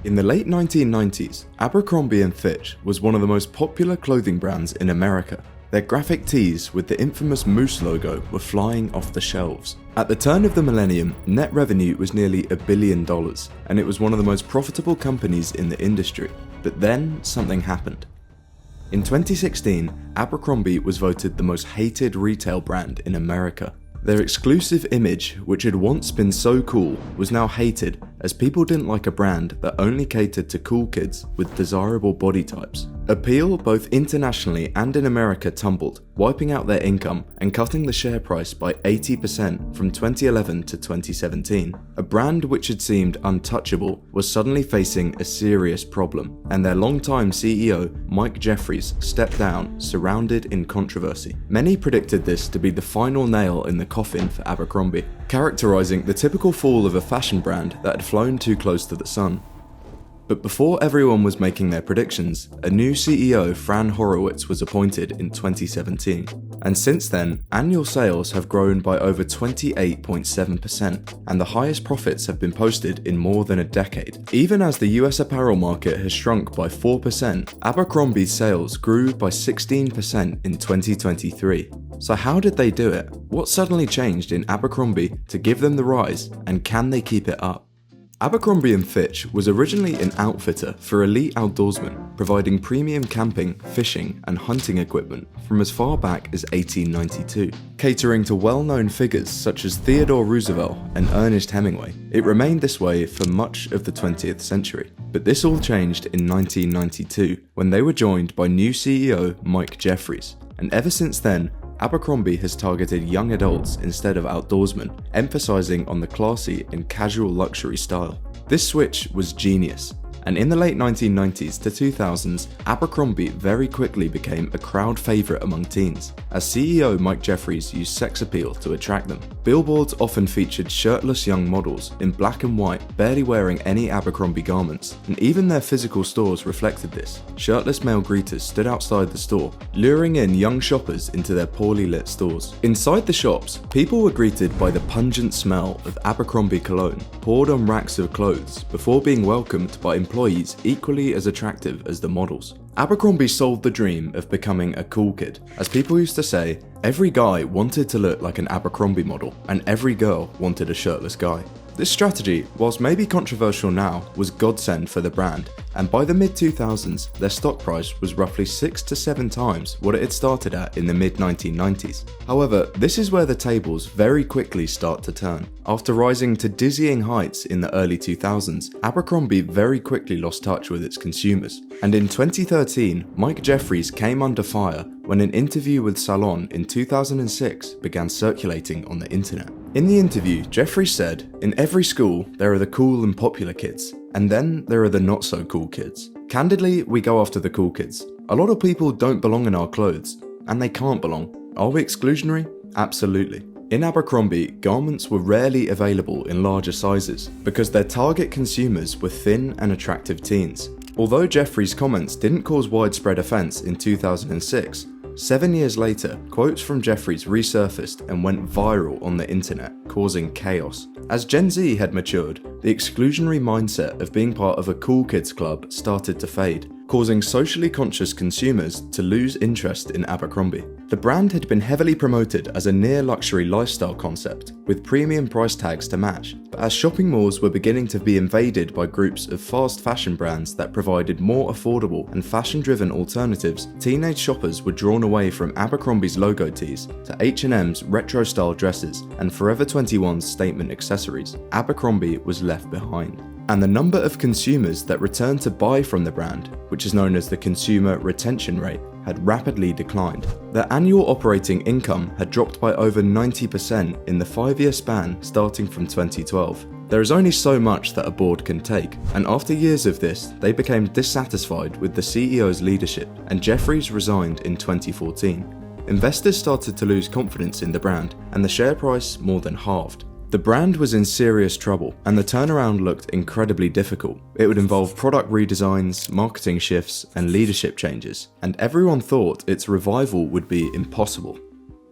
In the late 1990s, Abercrombie and Fitch was one of the most popular clothing brands in America. Their graphic tees with the infamous moose logo were flying off the shelves. At the turn of the millennium, net revenue was nearly $1 billion, and it was one of the most profitable companies in the industry. But then something happened. In 2016, Abercrombie was voted the most hated retail brand in America. Their exclusive image, which had once been so cool, was now hated as people didn't like a brand that only catered to cool kids with desirable body types. Appeal both internationally and in America tumbled, wiping out their income and cutting the share price by 80% from 2011 to 2017. A brand which had seemed untouchable was suddenly facing a serious problem, and their longtime CEO Mike Jeffries stepped down, surrounded in controversy. Many predicted this to be the final nail in the coffin for Abercrombie, characterizing the typical fall of a fashion brand that had flown too close to the sun. But before everyone was making their predictions, a new CEO, Fran Horowitz, was appointed in 2017. And since then, annual sales have grown by over 28.7%, and the highest profits have been posted in more than a decade. Even as the US apparel market has shrunk by 4%, Abercrombie's sales grew by 16% in 2023. So how did they do it? What suddenly changed in Abercrombie to give them the rise, and can they keep it up? Abercrombie and Fitch was originally an outfitter for elite outdoorsmen, providing premium camping, fishing, and hunting equipment from as far back as 1892. Catering to well-known figures such as Theodore Roosevelt and Ernest Hemingway, it remained this way for much of the 20th century. But this all changed in 1992 when they were joined by new CEO Mike Jeffries, and ever since then, Abercrombie has targeted young adults instead of outdoorsmen, emphasizing on the classy and casual luxury style. This switch was genius, and in the late 1990s to 2000s, Abercrombie very quickly became a crowd favorite among teens, as CEO Mike Jeffries used sex appeal to attract them. Billboards often featured shirtless young models in black and white, barely wearing any Abercrombie garments, and even their physical stores reflected this. Shirtless male greeters stood outside the store, luring in young shoppers into their poorly lit stores. Inside the shops, people were greeted by the pungent smell of Abercrombie cologne, poured on racks of clothes, before being welcomed by employees equally as attractive as the models. Abercrombie sold the dream of becoming a cool kid. As people used to say, every guy wanted to look like an Abercrombie model, and every girl wanted a shirtless guy. This strategy, whilst maybe controversial now, was godsend for the brand, and by the mid-2000s, their stock price was roughly 6 to 7 times what it had started at in the mid-1990s. However, this is where the tables very quickly start to turn. After rising to dizzying heights in the early 2000s, Abercrombie very quickly lost touch with its consumers, and in 2013, Mike Jeffries came under fire when an interview with Salon in 2006 began circulating on the internet. In the interview, Jeffries said, "In every school, there are the cool and popular kids, and then there are the not so cool kids. Candidly, we go after the cool kids. A lot of people don't belong in our clothes, and they can't belong. Are we exclusionary? Absolutely." In Abercrombie, garments were rarely available in larger sizes because their target consumers were thin and attractive teens. Although Jeffries' comments didn't cause widespread offense in 2006, 7 years later, quotes from Jeffries resurfaced and went viral on the internet, causing chaos. As Gen Z had matured, the exclusionary mindset of being part of a cool kids club started to fade, causing socially conscious consumers to lose interest in Abercrombie. The brand had been heavily promoted as a near-luxury lifestyle concept, with premium price tags to match, but as shopping malls were beginning to be invaded by groups of fast fashion brands that provided more affordable and fashion-driven alternatives, teenage shoppers were drawn away from Abercrombie's logo tees to H&M's retro-style dresses and Forever 21's statement accessories. Abercrombie was left behind. And the number of consumers that returned to buy from the brand, which is known as the consumer retention rate, had rapidly declined. Their annual operating income had dropped by over 90% in the 5-year span starting from 2012. There is only so much that a board can take, and after years of this, they became dissatisfied with the CEO's leadership, and Jeffries resigned in 2014. Investors started to lose confidence in the brand, and the share price more than halved. The brand was in serious trouble, and the turnaround looked incredibly difficult. It would involve product redesigns, marketing shifts, and leadership changes, and everyone thought its revival would be impossible.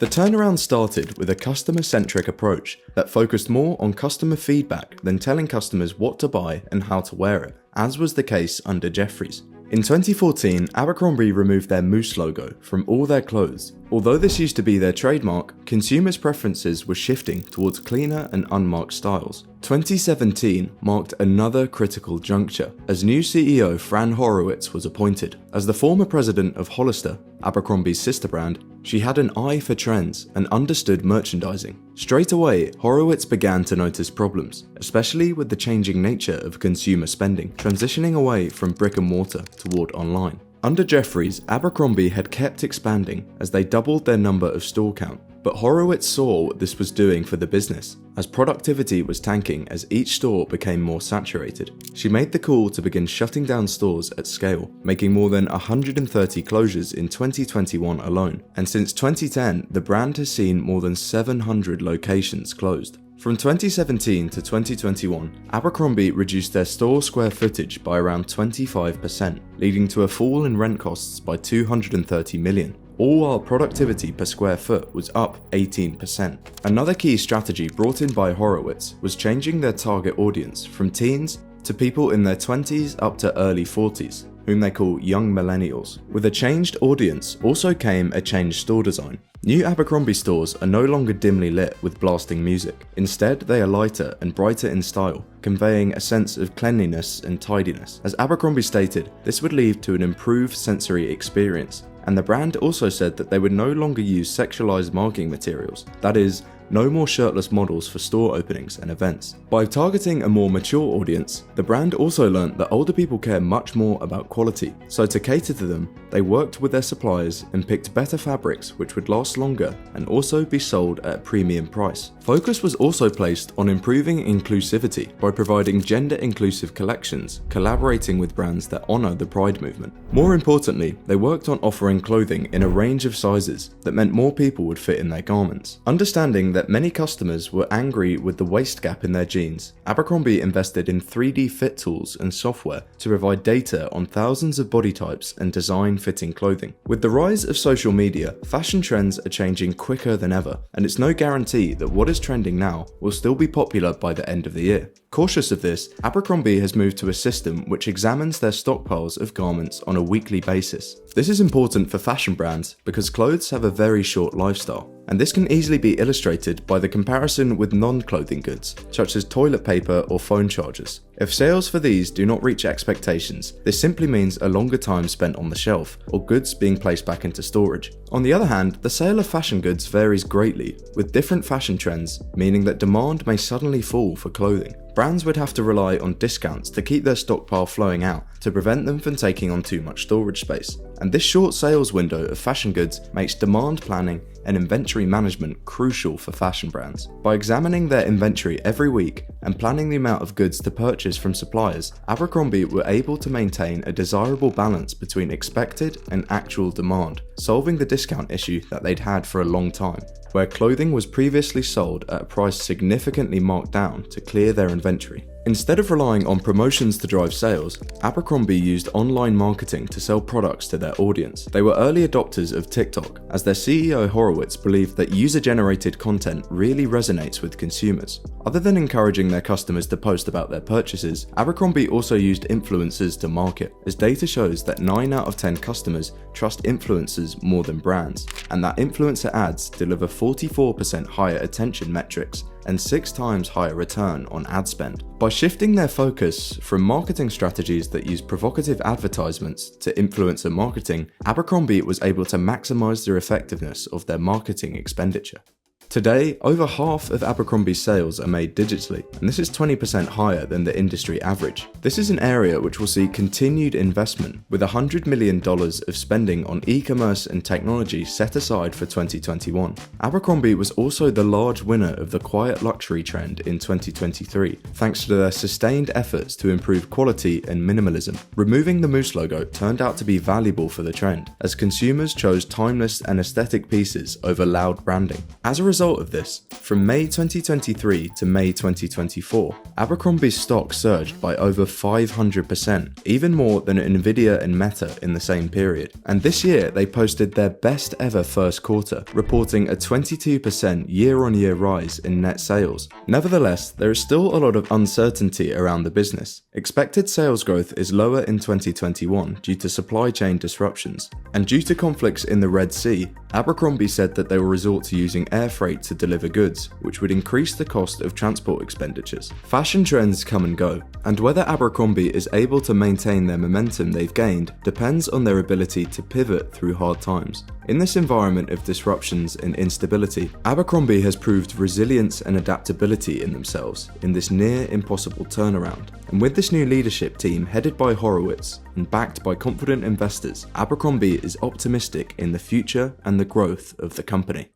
The turnaround started with a customer-centric approach that focused more on customer feedback than telling customers what to buy and how to wear it. as was the case under Jeffries. In 2014, Abercrombie removed their moose logo from all their clothes. Although this used to be their trademark, consumers' preferences were shifting towards cleaner and unmarked styles. 2017 marked another critical juncture, as new CEO Fran Horowitz was appointed. As the former president of Hollister, Abercrombie's sister brand, she had an eye for trends and understood merchandising. Straight away, Horowitz began to notice problems, especially with the changing nature of consumer spending, transitioning away from brick and mortar toward online. Under Jeffries, Abercrombie had kept expanding as they doubled their number of store count, but Horowitz saw what this was doing for the business, as productivity was tanking as each store became more saturated. She made the call to begin shutting down stores at scale, making more than 130 closures in 2021 alone, and since 2010, the brand has seen more than 700 locations closed. From 2017 to 2021, Abercrombie reduced their store square footage by around 25%, leading to a fall in rent costs by $230 million. All while productivity per square foot was up 18%. Another key strategy brought in by Horowitz was changing their target audience from teens to people in their 20s up to early 40s, whom they call young millennials. With a changed audience also came a changed store design. New Abercrombie stores are no longer dimly lit with blasting music. Instead, they are lighter and brighter in style, conveying a sense of cleanliness and tidiness. As Abercrombie stated, this would lead to an improved sensory experience, and the brand also said that they would no longer use sexualized marketing materials, that is, no more shirtless models for store openings and events. By targeting a more mature audience, the brand also learned that older people care much more about quality, so to cater to them, they worked with their suppliers and picked better fabrics which would last longer and also be sold at a premium price. Focus was also placed on improving inclusivity by providing gender-inclusive collections, collaborating with brands that honor the Pride movement. More importantly, they worked on offering clothing in a range of sizes that meant more people would fit in their garments. Understanding that many customers were angry with the waist gap in their jeans, Abercrombie invested in 3D fit tools and software to provide data on thousands of body types and design-fitting clothing. With the rise of social media, fashion trends are changing quicker than ever, and it's no guarantee that what is trending now will still be popular by the end of the year. Cautious of this, Abercrombie has moved to a system which examines their stockpiles of garments on a weekly basis. This is important for fashion brands because clothes have a very short lifestyle, and this can easily be illustrated by the comparison with non-clothing goods, such as toilet paper or phone chargers. If sales for these do not reach expectations, this simply means a longer time spent on the shelf, or goods being placed back into storage. On the other hand, the sale of fashion goods varies greatly, with different fashion trends, meaning that demand may suddenly fall for clothing. Brands would have to rely on discounts to keep their stockpile flowing out to prevent them from taking on too much storage space. And this short sales window of fashion goods makes demand planning and inventory management crucial for fashion brands. By examining their inventory every week and planning the amount of goods to purchase from suppliers, Abercrombie were able to maintain a desirable balance between expected and actual demand, solving the discount issue that they'd had for a long time, where clothing was previously sold at a price significantly marked down to clear their inventory. Instead of relying on promotions to drive sales, Abercrombie used online marketing to sell products to their audience. They were early adopters of TikTok, as their CEO Horowitz believed that user-generated content really resonates with consumers. Other than encouraging their customers to post about their purchases, Abercrombie also used influencers to market, as data shows that 9 out of 10 customers trust influencers more than brands, and that influencer ads deliver 44% higher attention metrics and 6 times higher return on ad spend. By shifting their focus from marketing strategies that use provocative advertisements to influencer marketing, Abercrombie was able to maximize the effectiveness of their marketing expenditure. Today, over half of Abercrombie's sales are made digitally, and this is 20% higher than the industry average. This is an area which will see continued investment, with $100 million of spending on e-commerce and technology set aside for 2021. Abercrombie was also the large winner of the quiet luxury trend in 2023, thanks to their sustained efforts to improve quality and minimalism. Removing the moose logo turned out to be valuable for the trend, as consumers chose timeless and aesthetic pieces over loud branding. As a result result of this, from May 2023 to May 2024, Abercrombie's stock surged by over 500%, even more than Nvidia and Meta in the same period. And this year they posted their best ever first quarter, reporting a 22% year-on-year rise in net sales. Nevertheless, there is still a lot of uncertainty around the business. Expected sales growth is lower in 2021 due to supply chain disruptions, and due to conflicts in the Red Sea, Abercrombie said that they will resort to using air freight to deliver goods, which would increase the cost of transport expenditures. Fashion trends come and go, and whether Abercrombie is able to maintain their momentum they've gained depends on their ability to pivot through hard times. In this environment of disruptions and instability, Abercrombie has proved resilience and adaptability in themselves in this near impossible turnaround. And with this new leadership team headed by Horowitz and backed by confident investors, Abercrombie is optimistic in the future and the growth of the company.